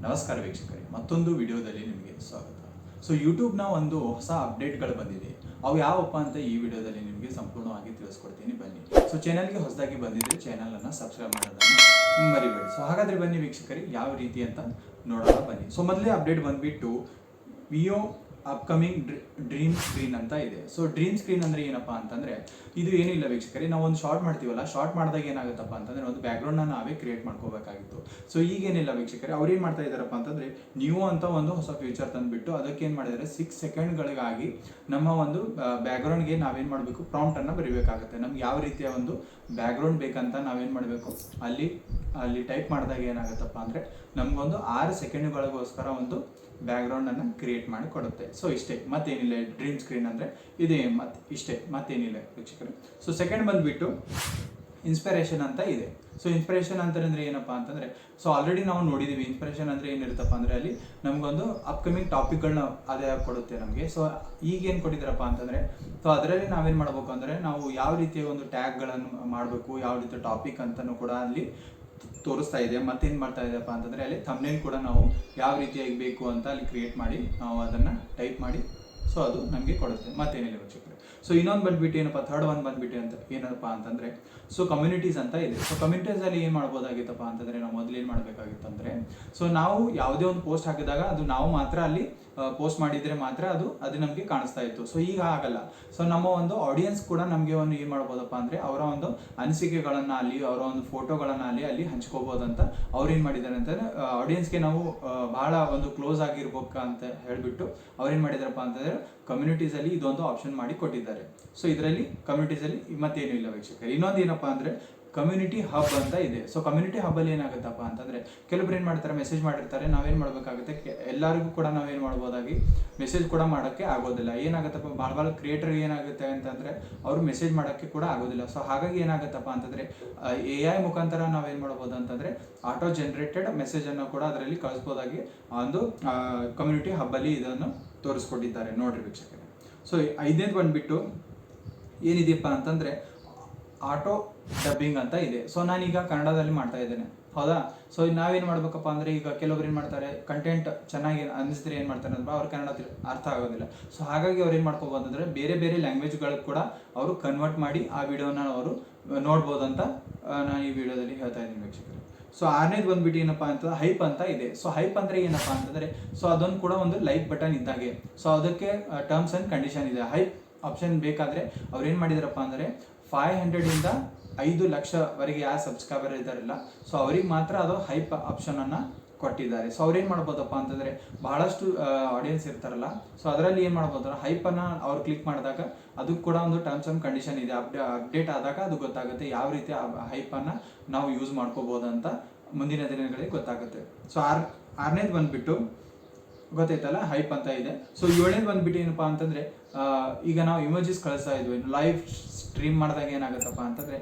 ನಮಸ್ಕಾರ ವೀಕ್ಷಕರೇ, ಮತ್ತೊಂದು ವಿಡಿಯೋದಲ್ಲಿ ನಿಮಗೆ ಸ್ವಾಗತ. ಸೊ ಯೂಟ್ಯೂಬ್ನ ಒಂದು ಹೊಸ ಅಪ್ಡೇಟ್ಗಳು ಬಂದಿದೆ. ಅವು ಯಾವಪ್ಪ ಅಂತ ಈ ವಿಡಿಯೋದಲ್ಲಿ ನಿಮಗೆ ಸಂಪೂರ್ಣವಾಗಿ ತಿಳಿಸ್ಕೊಡ್ತೀನಿ, ಬನ್ನಿ. ಸೊ ಚಾನಲ್ಗೆ ಹೊಸದಾಗಿ ಬಂದಿದ್ರೆ ಚಾನಲನ್ನು ಸಬ್ಸ್ಕ್ರೈಬ್ ಮಾಡೋದನ್ನು ಮರಿಬೇಡಿ. ಸೊ ಹಾಗಾದರೆ ಬನ್ನಿ ವೀಕ್ಷಕರೇ, ಯಾವ ರೀತಿ ಅಂತ ನೋಡೋಣ ಬನ್ನಿ. ಸೊ ಮೊದಲೇ ಅಪ್ಡೇಟ್ ಬಂದುಬಿಟ್ಟು ವಿಯೋ ಅಪ್ಕಮಿಂಗ್ ಡ್ರೀಮ್ ಸ್ಕ್ರೀನ್ ಅಂತ ಇದೆ. ಸೊ ಡ್ರೀಮ್ ಸ್ಕ್ರೀನ್ ಅಂದರೆ ಏನಪ್ಪ ಅಂತಂದರೆ, ಇದು ಏನಿಲ್ಲ ವೀಕ್ಷಕರೇ, ನಾವು ಒಂದು ಶಾರ್ಟ್ ಮಾಡ್ತೀವಲ್ಲ, ಶಾರ್ಟ್ ಮಾಡಿದಾಗ ಏನಾಗುತ್ತಪ್ಪ ಅಂತಂದರೆ ಒಂದು ಬ್ಯಾಕ್ಗ್ರೌಂಡ್ನ ನಾವೇ ಕ್ರಿಯೇಟ್ ಮಾಡ್ಕೋಬೇಕಾಗಿತ್ತು. ಸೊ ಈಗೇನಿಲ್ಲ ವೀಕ್ಷಕರೇ, ಅವ್ರು ಏನು ಮಾಡ್ತಾ ಇದ್ದಾರಪ್ಪ ಅಂತಂದರೆ ನ್ಯೂ ಅಂತ ಒಂದು ಹೊಸ ಫ್ಯೂಚರ್ ತಂದುಬಿಟ್ಟು ಅದಕ್ಕೆ ಏನು ಮಾಡಿದ್ದಾರೆ, 6 ಸೆಕೆಂಡ್ಗಳಿಗಾಗಿ ನಮ್ಮ ಒಂದು ಬ್ಯಾಕ್ಗ್ರೌಂಡ್ಗೆ ನಾವೇನು ಮಾಡಬೇಕು, ಪ್ರಾಂಪ್ಟನ್ನು ಬರೀಬೇಕಾಗುತ್ತೆ. ನಮ್ಗೆ ಯಾವ ರೀತಿಯ ಒಂದು ಬ್ಯಾಕ್ಗ್ರೌಂಡ್ ಬೇಕಂತ ನಾವೇನು ಮಾಡಬೇಕು, ಅಲ್ಲಿ ಟೈಪ್ ಮಾಡಿದಾಗ ಏನಾಗುತ್ತಪ್ಪ ಅಂದರೆ ನಮಗೊಂದು 6 ಸೆಕೆಂಡ್ಗಳಿಗೋಸ್ಕರ ಒಂದು ಬ್ಯಾಕ್ಗ್ರೌಂಡನ್ನು ಕ್ರಿಯೇಟ್ ಮಾಡಿ ಕೊಡುತ್ತೆ. ಸೊ ಇಷ್ಟೇ, ಮತ್ತೇನಿಲ್ಲ. ಡ್ರೀಮ್ ಸ್ಕ್ರೀನ್ ಅಂದರೆ ಇದೇ, ಇಷ್ಟೇ, ಮತ್ತೇನಿಲ್ಲ ವೀಕ್ಷಕರೇ. ಸೊ ಸೆಕೆಂಡ್ ಬಂದುಬಿಟ್ಟು ಇನ್ಸ್ಪಿರೇಷನ್ ಅಂತ ಇದೆ. ಸೊ ಇನ್ಸ್ಪಿರೇಷನ್ ಅಂತಂದರೆ ಏನಪ್ಪ ಅಂತಂದರೆ, ಸೊ ಆಲ್ರೆಡಿ ನಾವು ನೋಡಿದ್ದೀವಿ. ಇನ್ಸ್ಪಿರೇಷನ್ ಅಂದರೆ ಏನಿರುತ್ತಪ್ಪ ಅಂದರೆ ಅಲ್ಲಿ ನಮಗೊಂದು ಅಪ್ಕಮಿಂಗ್ ಟಾಪಿಕ್ಗಳನ್ನ ಅದೇ ಕೊಡುತ್ತೆ ನಮಗೆ. ಸೊ ಈಗೇನು ಕೊಟ್ಟಿದ್ದಾರಪ್ಪ ಅಂತಂದರೆ, ಸೊ ಅದರಲ್ಲಿ ನಾವೇನು ಮಾಡಬೇಕು ಅಂದರೆ, ನಾವು ಯಾವ ರೀತಿಯ ಒಂದು ಟ್ಯಾಗ್ಗಳನ್ನು ಮಾಡಬೇಕು, ಯಾವ ರೀತಿಯ ಟಾಪಿಕ್ ಅಂತಲೂ ಕೂಡ ಅಲ್ಲಿ ತೋರಿಸ್ತಾ ಇದೆ. ಮತ್ತೇನು ಮಾಡ್ತಾ ಇದೆಯಪ್ಪ ಅಂತಂದರೆ, ಅಲ್ಲಿ ಥಂಬ್ನೇಲ್ ಕೂಡ ನಾವು ಯಾವ ರೀತಿಯಾಗಿ ಬೇಕು ಅಂತ ಅಲ್ಲಿ ಕ್ರಿಯೇಟ್ ಮಾಡಿ ನಾವು ಅದನ್ನು ಟೈಪ್ ಮಾಡಿ ಸೊ ಅದು ನಮಗೆ ಕೊಡುತ್ತೆ. ಮತ್ತೇನಿಲ್ಲ ವೀಕ್ಷಕರೇ. ಸೊ ಇನ್ನೊಂದು ಬಂದುಬಿಟ್ಟು ಏನಪ್ಪ, ಥರ್ಡ್ ಒನ್ ಬಂದುಬಿಟ್ಟು ಏನಪ್ಪ ಅಂತಂದರೆ, ಸೊ ಕಮ್ಯುನಿಟೀಸ್ ಅಂತ ಇದೆ. ಸೊ ಕಮ್ಯುನಿಟೀಸಲ್ಲಿ ಏನು ಮಾಡ್ಬೋದಾಗಿತ್ತಪ್ಪ ಅಂತಂದರೆ, ನಾವು ಮೊದಲು ಏನು ಮಾಡಬೇಕಾಗಿತ್ತಂದರೆ, ಸೊ ನಾವು ಯಾವುದೇ ಒಂದು ಪೋಸ್ಟ್ ಹಾಕಿದಾಗ ಅದು ನಾವು ಮಾತ್ರ ಅಲ್ಲಿ ಪೋಸ್ಟ್ ಮಾಡಿದರೆ ಮಾತ್ರ ಅದು ನಮಗೆ ಕಾಣಿಸ್ತಾ ಇತ್ತು. ಸೊ ಈಗ ಆಗಲ್ಲ. ಸೊ ನಮ್ಮ ಒಂದು ಆಡಿಯನ್ಸ್ ಕೂಡ ನಮಗೆ ಒಂದು ಏನು ಮಾಡ್ಬೋದಪ್ಪ ಅಂದರೆ, ಅವರ ಒಂದು ಅನಿಸಿಕೆಗಳನ್ನು ಅಲ್ಲಿ, ಅವರ ಒಂದು ಫೋಟೋಗಳನ್ನು ಅಲ್ಲಿ ಹಂಚ್ಕೋಬೋದಂತ ಅವ್ರು ಏನು ಮಾಡಿದ್ದಾರೆ ಅಂತಂದರೆ, ಆಡಿಯನ್ಸ್ಗೆ ನಾವು ಬಹಳ ಒಂದು ಕ್ಲೋಸ್ ಆಗಿರ್ಬೇಕು ಅಂತ ಹೇಳಿಬಿಟ್ಟು ಅವ್ರು ಏನು ಮಾಡಿದಾರಪ್ಪ ಅಂತಂದರೆ, ಕಮ್ಯುನಿಟೀಸಲ್ಲಿ ಇದೊಂದು ಆಪ್ಷನ್ ಮಾಡಿ ಕೊಟ್ಟಿದ್ದಾರೆ. ಸೊ ಇದರಲ್ಲಿ ಕಮ್ಯುನಿಟೀಸಲ್ಲಿ ಮತ್ತೇನು ಇಲ್ಲ ವೀಕ್ಷಕರು. ಇನ್ನೊಂದು ಏನಪ್ಪ ಅಂದರೆ, ಕಮ್ಯುನಿಟಿ ಹಬ್ ಅಂತ ಇದೆ. ಸೊ ಕಮ್ಯುನಿಟಿ ಹಬ್ಬಲ್ಲಿ ಏನಾಗುತ್ತಪ್ಪ ಅಂತಂದರೆ, ಕೆಲವೊಬ್ರು ಏನು ಮಾಡ್ತಾರೆ, ಮೆಸೇಜ್ ಮಾಡಿರ್ತಾರೆ, ನಾವೇನು ಮಾಡಬೇಕಾಗುತ್ತೆ, ಎಲ್ಲರಿಗೂ ಕೂಡ ನಾವೇನು ಮಾಡ್ಬೋದಾಗಿ ಮೆಸೇಜ್ ಕೂಡ ಮಾಡೋಕ್ಕೆ ಆಗೋದಿಲ್ಲ. ಏನಾಗುತ್ತಪ್ಪ, ಭಾಳ ಕ್ರಿಯೇಟರ್ಗೆ ಏನಾಗುತ್ತೆ ಅಂತಂದರೆ, ಅವರು ಮೆಸೇಜ್ ಮಾಡೋಕ್ಕೆ ಕೂಡ ಆಗೋದಿಲ್ಲ. ಸೊ ಹಾಗಾಗಿ ಏನಾಗುತ್ತಪ್ಪ ಅಂತಂದರೆ, AI ಮುಖಾಂತರ ನಾವೇನು ಮಾಡ್ಬೋದು ಅಂತಂದರೆ, ಆಟೋ ಜನರೇಟೆಡ್ ಮೆಸೇಜನ್ನು ಕೂಡ ಅದರಲ್ಲಿ ಕಳಿಸ್ಬೋದಾಗಿ ಒಂದು ಕಮ್ಯುನಿಟಿ ಹಬ್ಬಲ್ಲಿ ಇದನ್ನು ತೋರಿಸ್ಕೊಟ್ಟಿದ್ದಾರೆ. ನೋಡಿರಿ ವೀಕ್ಷಕರೇ. ಸೊ ಐದನೇದು ಬಂದುಬಿಟ್ಟು ಏನಿದೆಯಪ್ಪ ಅಂತಂದರೆ, ಆಟೋ ಡಬ್ಬಿಂಗ್ ಅಂತ ಇದೆ. ಸೊ ನಾನೀಗ ಕನ್ನಡದಲ್ಲಿ ಮಾಡ್ತಾ ಇದ್ದೇನೆ, ಹೌದಾ. ಸೊ ನಾವೇನು ಮಾಡ್ಬೇಕಪ್ಪ ಅಂದರೆ, ಈಗ ಕೆಲವೊಬ್ರು ಏನು ಮಾಡ್ತಾರೆ, ಕಂಟೆಂಟ್ ಚೆನ್ನಾಗಿ ಅನ್ನಿಸಿದ್ರೆ ಏನು ಮಾಡ್ತಾರೆ ಅಂದ್ರೆ, ಅವ್ರು ಕನ್ನಡ ಅರ್ಥ ಆಗೋದಿಲ್ಲ. ಸೊ ಹಾಗಾಗಿ ಅವ್ರು ಏನು ಮಾಡ್ಕೋಬೋದು ಅಂದರೆ, ಬೇರೆ ಬೇರೆ ಲ್ಯಾಂಗ್ವೇಜ್ಗಳಿಗೆ ಕೂಡ ಅವರು ಕನ್ವರ್ಟ್ ಮಾಡಿ ಆ ವಿಡಿಯೋನ ಅವರು ನೋಡ್ಬೋದಂತ ನಾನು ಈ ವಿಡಿಯೋದಲ್ಲಿ ಹೇಳ್ತಾ ಇದ್ದೀನಿ ವೀಕ್ಷಕರು. ಸೊ ಆರನೇದು ಬಂದುಬಿಟ್ಟು ಏನಪ್ಪ ಅಂತ, ಹೈಪ್ ಅಂತ ಇದೆ. ಸೊ ಹೈಪ್ ಅಂದರೆ ಏನಪ್ಪ ಅಂತಂದರೆ, ಸೊ ಅದೊಂದು ಕೂಡ ಒಂದು ಲೈಕ್ ಬಟನ್ ಇದ್ದಾಗೆ. ಸೊ ಅದಕ್ಕೆ ಟರ್ಮ್ಸ್ ಆ್ಯಂಡ್ ಕಂಡೀಷನ್ ಇದೆ. ಹೈಪ್ ಆಪ್ಷನ್ ಬೇಕಾದರೆ ಅವ್ರು ಏನು ಮಾಡಿದಾರಪ್ಪ ಅಂದರೆ, 500ಇಂದ 5 ಲಕ್ಷವರೆಗೆ ಯಾರು ಸಬ್ಸ್ಕ್ರೈಬರ್ ಇದ್ದಾರಲ್ಲ, ಸೊ ಅವ್ರಿಗೆ ಮಾತ್ರ ಅದು ಹೈಪ್ ಆಪ್ಷನನ್ನು ಕೊಟ್ಟಿದ್ದಾರೆ. ಸೊ ಅವ್ರೇನು ಮಾಡ್ಬೋದಪ್ಪ ಅಂತಂದರೆ, ಬಹಳಷ್ಟು ಆಡಿಯನ್ಸ್ ಇರ್ತಾರಲ್ಲ, ಸೊ ಅದರಲ್ಲಿ ಏನು ಮಾಡ್ಬೋದು, ಹೈಪನ್ನು ಅವ್ರು ಕ್ಲಿಕ್ ಮಾಡಿದಾಗ ಅದಕ್ಕೆ ಕೂಡ ಒಂದು ಟರ್ಮ್ಸ್ ಆ್ಯಂಡ್ ಕಂಡೀಷನ್ ಇದೆ. ಅಪ್ಡೇಟ್ ಆದಾಗ ಅದು ಗೊತ್ತಾಗುತ್ತೆ ಯಾವ ರೀತಿ ಹೈಪನ್ನು ನಾವು ಯೂಸ್ ಮಾಡ್ಕೋಬೋದು ಅಂತ ಮುಂದಿನ ದಿನಗಳಿಗೆ ಗೊತ್ತಾಗುತ್ತೆ. ಸೊ ಆರನೇದು ಬಂದುಬಿಟ್ಟು ಗೊತ್ತಾಯ್ತಲ್ಲ, ಹೈಪ್ ಅಂತ ಇದೆ. ಸೊ ಏಳನೇದು ಬಂದುಬಿಟ್ಟು ಏನಪ್ಪ ಅಂತಂದರೆ, ಈಗ ನಾವು ಇಮೋಜಿಸ್ ಕಳಿಸ್ತಾ ಇದ್ವಿ ಲೈವ್ ಸ್ಟ್ರೀಮ್ ಮಾಡಿದಾಗ ಏನಾಗುತ್ತಪ್ಪ ಅಂತಂದರೆ,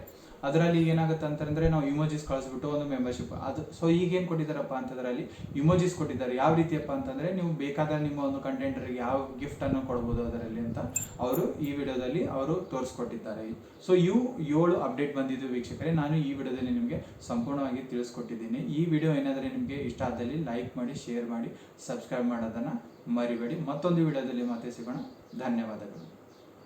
ಅದರಲ್ಲಿ ಏನಾಗುತ್ತೆ ಅಂತಂದರೆ, ನಾವು ಇಮೋಜಿಸ್ ಕಳಿಸ್ಬಿಟ್ಟು ಒಂದು ಮೆಂಬರ್ಶಿಪ್ ಅದು. ಸೊ ಈಗೇನು ಕೊಟ್ಟಿದ್ದಾರಪ್ಪ ಅಂತಂದರೆ, ಅಲ್ಲಿ ಇಮೋಜಿಸ್ ಕೊಟ್ಟಿದ್ದಾರೆ. ಯಾವ ರೀತಿಯಪ್ಪ ಅಂತಂದರೆ, ನೀವು ಬೇಕಾದ ನಿಮ್ಮ ಒಂದು ಕಂಟೆಂಟರಿಗೆ ಯಾವ ಗಿಫ್ಟನ್ನು ಕೊಡ್ಬೋದು ಅದರಲ್ಲಿ ಅಂತ ಅವರು ಈ ವಿಡಿಯೋದಲ್ಲಿ ಅವರು ತೋರಿಸ್ಕೊಟ್ಟಿದ್ದಾರೆ. ಸೊ ಇವು 7 ಅಪ್ಡೇಟ್ ಬಂದಿದ್ದು ವೀಕ್ಷಕರೇ. ನಾನು ಈ ವಿಡಿಯೋದಲ್ಲಿ ನಿಮಗೆ ಸಂಪೂರ್ಣವಾಗಿ ತಿಳಿಸ್ಕೊಟ್ಟಿದ್ದೀನಿ. ಈ ವಿಡಿಯೋ ಏನಾದರೆ ನಿಮಗೆ ಇಷ್ಟ ಆದಲ್ಲಿ ಲೈಕ್ ಮಾಡಿ, ಶೇರ್ ಮಾಡಿ, ಸಬ್ಸ್ಕ್ರೈಬ್ ಮಾಡೋದನ್ನು ಮರಿಬೇಡಿ. ಮತ್ತೊಂದು ವಿಡಿಯೋದಲ್ಲಿ ಮತ್ತೆ ಸಿಗೋಣ. ಧನ್ಯವಾದಗಳು.